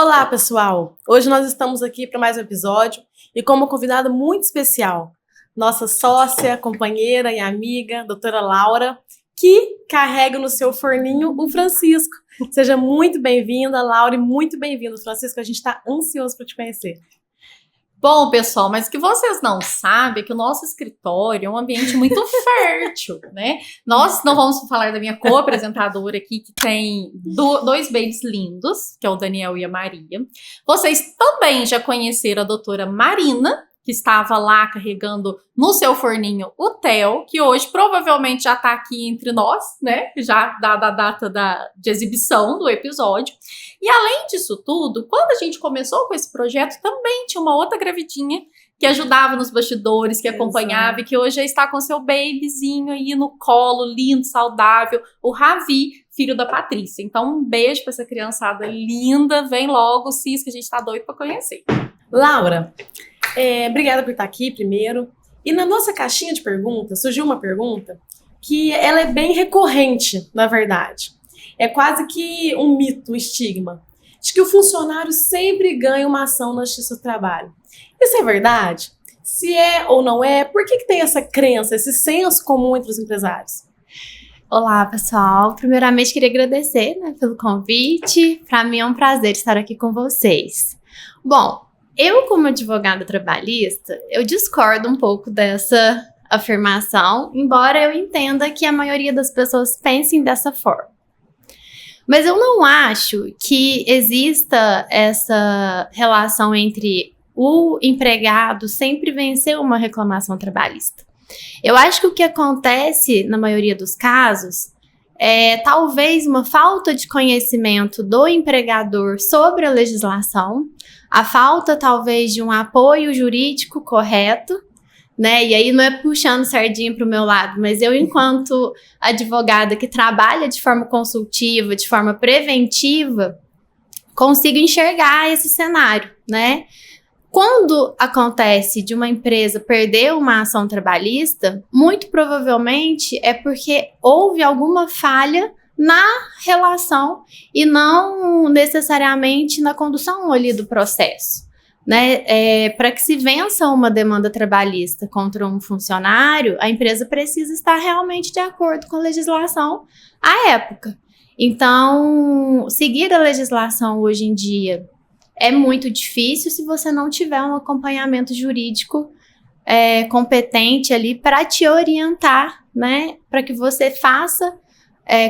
Olá, pessoal! Hoje nós estamos aqui para mais um episódio e com uma convidada muito especial, nossa sócia, companheira e amiga, doutora Laura, que carrega no seu forninho o Francisco. Seja muito bem-vinda, Laura, e muito bem-vindo, Francisco. A gente está ansioso para te conhecer. Bom, pessoal, mas o que vocês não sabem é que o nosso escritório é um ambiente muito fértil, né? Nós não vamos falar da minha co-apresentadora aqui, que tem dois babies lindos, que é o Daniel e a Maria. Vocês também já conheceram a doutora Marina, que estava lá carregando no seu forninho o Theo, que hoje provavelmente já está aqui entre nós, né? Já da data de exibição do episódio. E além disso tudo, quando a gente começou com esse projeto, também tinha uma outra gravidinha que ajudava nos bastidores, que acompanhava, e que hoje já está com seu babyzinho aí no colo, lindo, saudável, o Ravi, filho da Patrícia. Então, um beijo para essa criançada linda. Vem logo, Cis, que a gente está doido para conhecer. Laura, obrigada por estar aqui primeiro. E na nossa caixinha de perguntas, surgiu uma pergunta que ela é bem recorrente, na verdade. É quase que um mito, um estigma, de que o funcionário sempre ganha uma ação na Justiça do Trabalho. Isso é verdade? Se é ou não é, por que tem essa crença, esse senso comum entre os empresários? Olá, pessoal. Primeiramente, queria agradecer, pelo convite. Para mim é um prazer estar aqui com vocês. Bom, eu, como advogada trabalhista, eu discordo um pouco dessa afirmação, embora eu entenda que a maioria das pessoas pensem dessa forma. Mas eu não acho que exista essa relação entre o empregado sempre vencer uma reclamação trabalhista. Eu acho que o que acontece na maioria dos casos é talvez uma falta de conhecimento do empregador sobre a legislação, a falta talvez de um apoio jurídico correto, né? E aí não é puxando sardinha para o meu lado, mas eu, enquanto advogada que trabalha de forma consultiva, de forma preventiva, consigo enxergar esse cenário, né? Quando acontece de uma empresa perder uma ação trabalhista, muito provavelmente é porque houve alguma falha na relação e não necessariamente na condução ali do processo. Né? Para que se vença uma demanda trabalhista contra um funcionário, a empresa precisa estar realmente de acordo com a legislação à época. Então, seguir a legislação hoje em dia é muito difícil se você não tiver um acompanhamento jurídico competente ali para te orientar, né? Para que você faça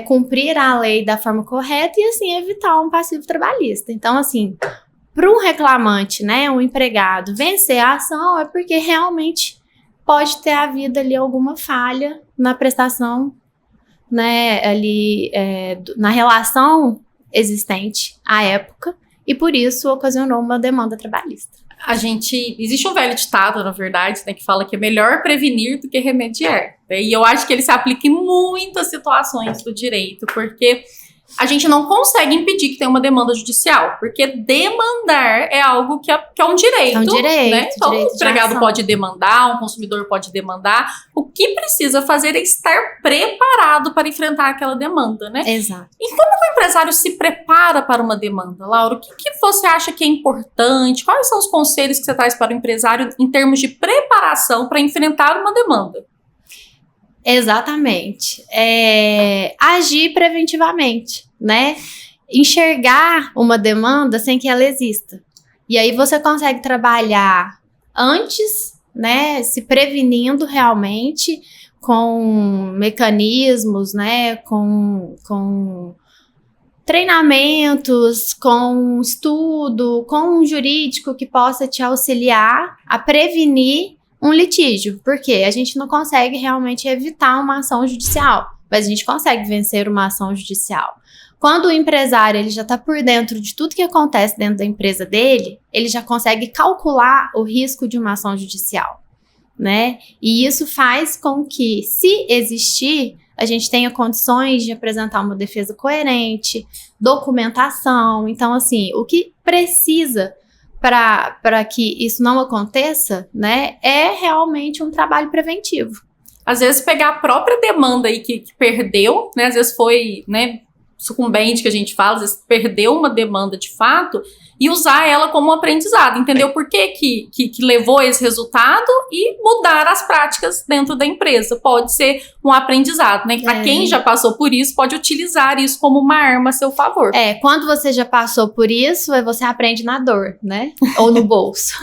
cumprir a lei da forma correta e assim evitar um passivo trabalhista. Então, assim, para um reclamante, né, um empregado, vencer a ação é porque realmente pode ter havido ali alguma falha na prestação, né, ali na relação existente à época, e por isso ocasionou uma demanda trabalhista. Existe um velho ditado, na verdade, né, que fala que é melhor prevenir do que remediar. Né? E eu acho que ele se aplica em muitas situações do direito, porque a gente não consegue impedir que tenha uma demanda judicial, porque demandar é algo que é um direito. É um direito, né? Então, o empregado pode demandar, um consumidor pode demandar. O que precisa fazer é estar preparado para enfrentar aquela demanda, né? Exato. E como que o empresário se prepara para uma demanda, Laura? O que você acha que é importante? Quais são os conselhos que você traz para o empresário em termos de preparação para enfrentar uma demanda? Exatamente. Agir preventivamente, né? Enxergar uma demanda sem que ela exista. E aí você consegue trabalhar antes, né? Se prevenindo realmente com mecanismos, né? Com treinamentos, com estudo, com um jurídico que possa te auxiliar a prevenir um litígio, porque a gente não consegue realmente evitar uma ação judicial, mas a gente consegue vencer uma ação judicial. Quando o empresário ele já está por dentro de tudo que acontece dentro da empresa dele, ele já consegue calcular o risco de uma ação judicial, né? E isso faz com que, se existir, a gente tenha condições de apresentar uma defesa coerente, documentação. Então, assim, o que precisa para que isso não aconteça, né, é realmente um trabalho preventivo. Às vezes pegar a própria demanda aí que perdeu, né, às vezes foi, né, sucumbente que a gente fala, às vezes perdeu uma demanda de fato, e usar ela como um aprendizado, entender o porquê que levou a esse resultado e mudar as práticas dentro da empresa. Pode ser um aprendizado, né? Para quem já passou por isso, pode utilizar isso como uma arma a seu favor. Quando você já passou por isso, você aprende na dor, né? Ou no bolso.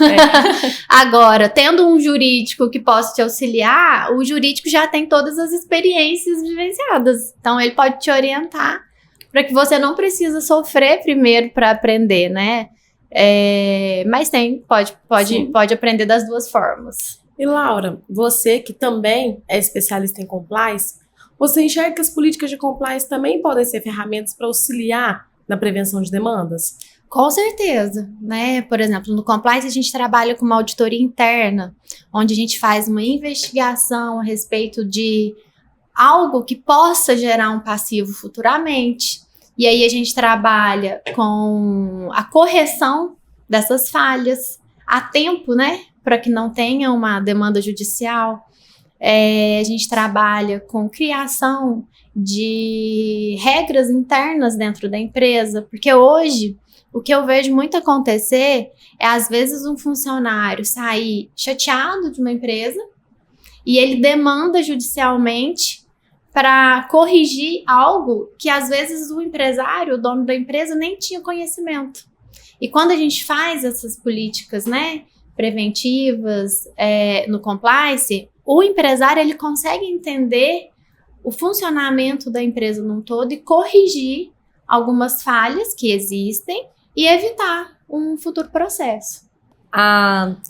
Agora, tendo um jurídico que possa te auxiliar, o jurídico já tem todas as experiências vivenciadas. Então, ele pode te orientar para que você não precisa sofrer primeiro para aprender, né? Mas pode aprender das duas formas. E Laura, você que também é especialista em compliance, você enxerga que as políticas de compliance também podem ser ferramentas para auxiliar na prevenção de demandas? Com certeza, né? Por exemplo, no compliance a gente trabalha com uma auditoria interna, onde a gente faz uma investigação a respeito de algo que possa gerar um passivo futuramente. E aí a gente trabalha com a correção dessas falhas a tempo, né? Para que não tenha uma demanda judicial. A gente trabalha com criação de regras internas dentro da empresa, porque hoje o que eu vejo muito acontecer é, às vezes, um funcionário sair chateado de uma empresa e ele demanda judicialmente para corrigir algo que, às vezes, o empresário, o dono da empresa, nem tinha conhecimento. E quando a gente faz essas políticas, né, preventivas no compliance, o empresário ele consegue entender o funcionamento da empresa num todo e corrigir algumas falhas que existem e evitar um futuro processo.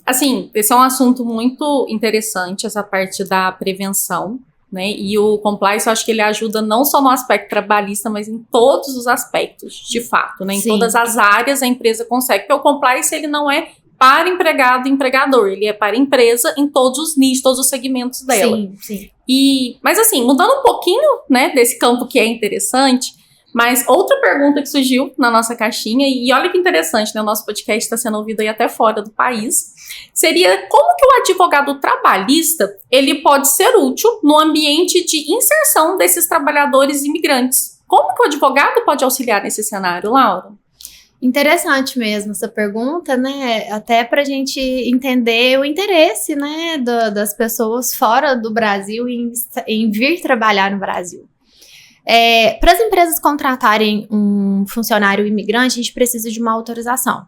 Assim, esse é um assunto muito interessante, essa parte da prevenção, né? E o compliance, eu acho que ele ajuda não só no aspecto trabalhista, mas em todos os aspectos, de fato, né? Em todas as áreas a empresa consegue, porque o compliance ele não é para empregado e empregador, ele é para a empresa em todos os nichos, todos os segmentos dela. Sim. Mas assim, mudando um pouquinho, né, desse campo que é interessante, mas outra pergunta que surgiu na nossa caixinha, e olha que interessante, né, o nosso podcast está sendo ouvido aí até fora do país, seria como que o advogado trabalhista, ele pode ser útil no ambiente de inserção desses trabalhadores imigrantes? Como que o advogado pode auxiliar nesse cenário, Laura? Interessante mesmo essa pergunta, né? Até para a gente entender o interesse, né, das pessoas fora do Brasil em vir trabalhar no Brasil. Para as empresas contratarem um funcionário imigrante, a gente precisa de uma autorização,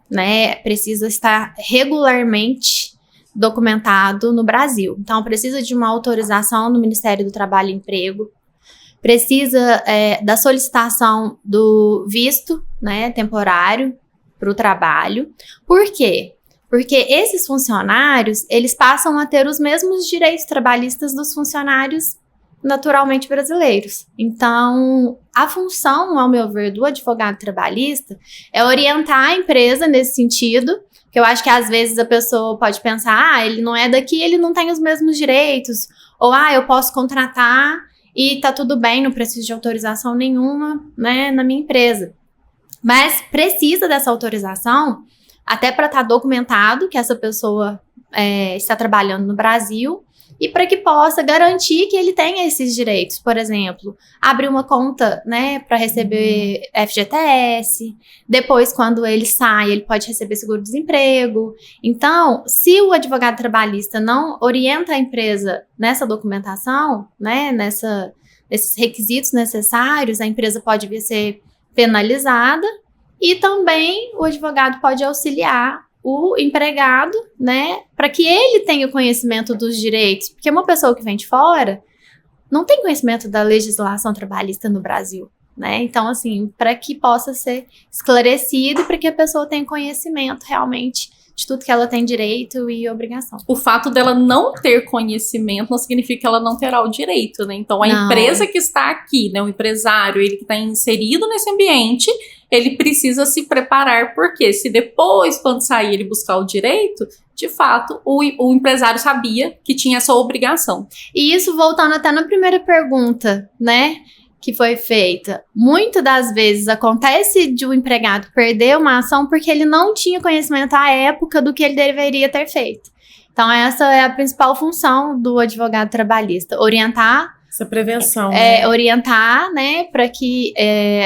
né? Precisa estar regularmente documentado no Brasil. Então, precisa de uma autorização do Ministério do Trabalho e Emprego. Precisa da solicitação do visto, né, temporário para o trabalho. Por quê? Porque esses funcionários, eles passam a ter os mesmos direitos trabalhistas dos funcionários naturalmente brasileiros. Então, a função, ao meu ver, do advogado trabalhista é orientar a empresa nesse sentido, que eu acho que às vezes a pessoa pode pensar, ele não é daqui, ele não tem os mesmos direitos, ou eu posso contratar e tá tudo bem, não preciso de autorização nenhuma, né, na minha empresa. Mas precisa dessa autorização até para estar documentado que essa pessoa está trabalhando no Brasil e para que possa garantir que ele tenha esses direitos. Por exemplo, abrir uma conta, né, para receber FGTS. Depois, quando ele sai, ele pode receber seguro-desemprego. Então, se o advogado trabalhista não orienta a empresa nessa documentação, né, nesses requisitos necessários, a empresa pode vir a ser penalizada e também o advogado pode auxiliar o empregado, né, para que ele tenha o conhecimento dos direitos, porque uma pessoa que vem de fora não tem conhecimento da legislação trabalhista no Brasil, né, então assim, para que possa ser esclarecido e para que a pessoa tenha conhecimento realmente de tudo que ela tem direito e obrigação. O fato dela não ter conhecimento não significa que ela não terá o direito, né? Então, empresa que está aqui, né, o empresário, ele que está inserido nesse ambiente, ele precisa se preparar, porque se depois, quando sair, ele buscar o direito, de fato, o empresário sabia que tinha essa obrigação. E isso voltando até na primeira pergunta, né, que foi feita. Muitas das vezes acontece de um empregado perder uma ação porque ele não tinha conhecimento à época do que ele deveria ter feito. Então, essa é a principal função do advogado trabalhista, orientar Essa prevenção. Né? Orientar, né, para que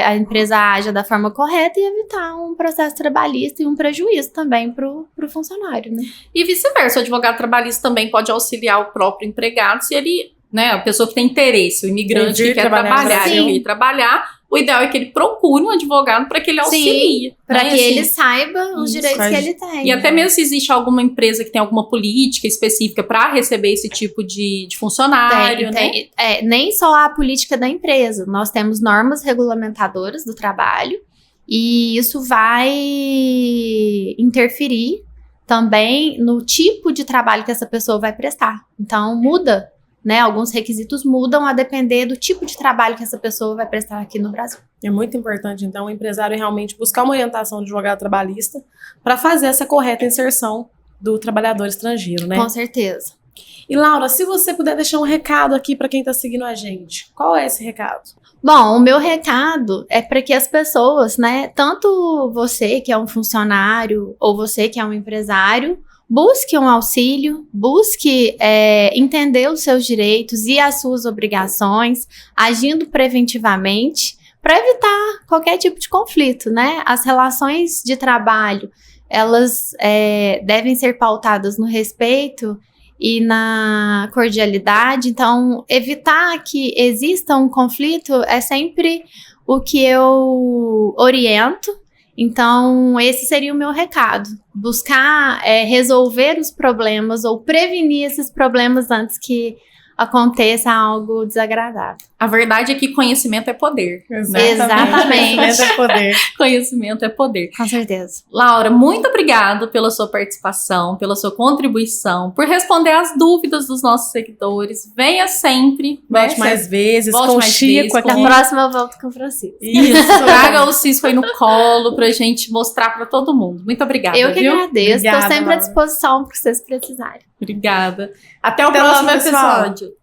a empresa haja da forma correta e evitar um processo trabalhista e um prejuízo também para o funcionário, né? E vice-versa, o advogado trabalhista também pode auxiliar o próprio empregado se ele, né, a pessoa que tem interesse, o imigrante que quer trabalhar e vir trabalhar, o ideal é que ele procure um advogado para que ele auxilie. Para né, que assim, ele saiba os direitos que ele tem. E até mesmo se existe alguma empresa que tem alguma política específica para receber esse tipo de funcionário, né? Nem só a política da empresa, nós temos normas regulamentadoras do trabalho e isso vai interferir também no tipo de trabalho que essa pessoa vai prestar. Então, muda. Né, alguns requisitos mudam a depender do tipo de trabalho que essa pessoa vai prestar aqui no Brasil. É muito importante, então, o empresário realmente buscar uma orientação de advogado trabalhista para fazer essa correta inserção do trabalhador estrangeiro, né? Com certeza. E, Laura, se você puder deixar um recado aqui para quem está seguindo a gente, qual é esse recado? Bom, o meu recado é para que as pessoas, né, tanto você que é um funcionário ou você que é um empresário, busque um auxílio, busque entender os seus direitos e as suas obrigações, agindo preventivamente, para evitar qualquer tipo de conflito, né? As relações de trabalho, elas devem ser pautadas no respeito e na cordialidade, então evitar que exista um conflito é sempre o que eu oriento. Então, esse seria o meu recado. Buscar resolver os problemas ou prevenir esses problemas antes que aconteça algo desagradável. A verdade é que conhecimento é poder. Exatamente. Conhecimento é poder. Conhecimento é poder. Com certeza. Laura, muito obrigada pela sua participação, pela sua contribuição, por responder às dúvidas dos nossos seguidores. Venha sempre. Volte mais vezes, Volte com o mais Chico vezes, aqui. Na próxima eu volto com o Francisco. Isso, traga o Cisco aí no colo pra gente mostrar pra todo mundo. Muito obrigada, Eu que viu? agradeço. Estou Obrigada, sempre à Laura. disposição para vocês precisarem. Obrigada. Até o Até próximo logo, pessoal. episódio.